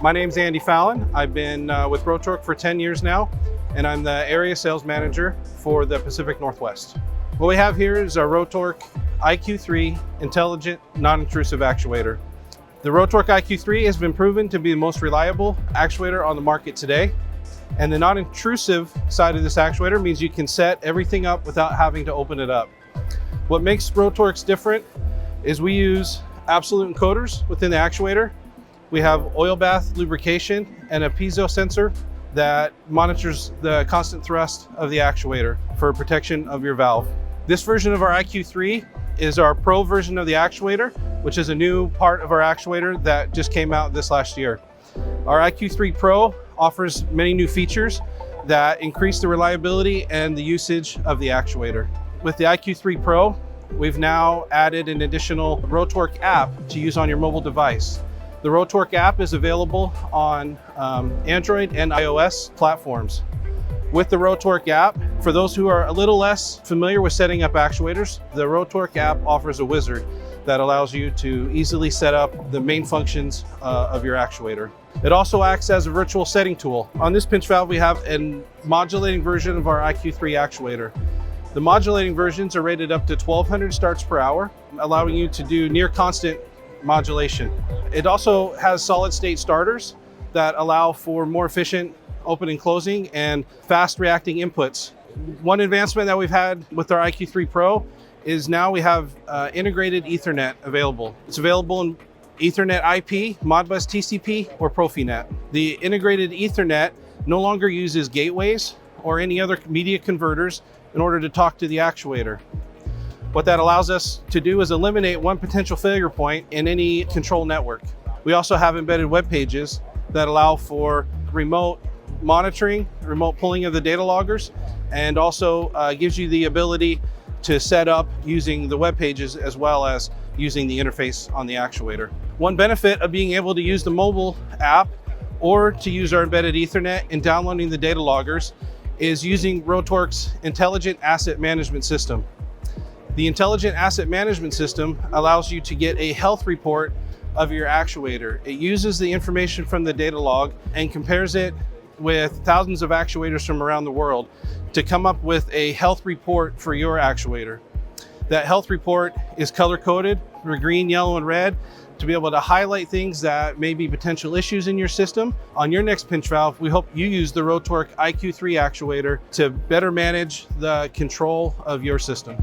My name's Andy Fallon. I've been with Rotork for 10 years now, and I'm the area sales manager for the Pacific Northwest. What we have here is our Rotork IQ3 intelligent, non-intrusive actuator. The Rotork IQ3 has been proven to be the most reliable actuator on the market today. And the non-intrusive side of this actuator means you can set everything up without having to open it up. What makes Rotork's different is we use absolute encoders within the actuator. We have oil bath lubrication and a piezo sensor that monitors the constant thrust of the actuator for protection of your valve. This version of our IQ3 is our Pro version of the actuator, which is a new part of our actuator that just came out this last year. Our IQ3 Pro offers many new features that increase the reliability and the usage of the actuator. With the IQ3 Pro, we've now added an additional Rotork app to use on your mobile device. The Rotork app is available on Android and iOS platforms. With the Rotork app, for those who are a little less familiar with setting up actuators, the Rotork app offers a wizard that allows you to easily set up the main functions of your actuator. It also acts as a virtual setting tool. On this pinch valve, we have a modulating version of our IQ3 actuator. The modulating versions are rated up to 1200 starts per hour, allowing you to do near constant modulation. It also has solid state starters that allow for more efficient open and closing and fast reacting inputs. One advancement that we've had with our IQ3 Pro is now we have integrated Ethernet available. It's available in Ethernet IP, Modbus TCP, or Profinet. The integrated Ethernet no longer uses gateways or any other media converters in order to talk to the actuator. What that allows us to do is eliminate one potential failure point in any control network. We also have embedded web pages that allow for remote monitoring, remote pulling of the data loggers, and also gives you the ability to set up using the web pages as well as using the interface on the actuator. One benefit of being able to use the mobile app or to use our embedded Ethernet in downloading the data loggers is using Rotork's Intelligent Asset Management System. The Intelligent Asset Management System allows you to get a health report of your actuator. It uses the information from the data log and compares it with thousands of actuators from around the world to come up with a health report for your actuator. That health report is color-coded for green, yellow, and red to be able to highlight things that may be potential issues in your system. On your next pinch valve, we hope you use the Rotork IQ3 actuator to better manage the control of your system.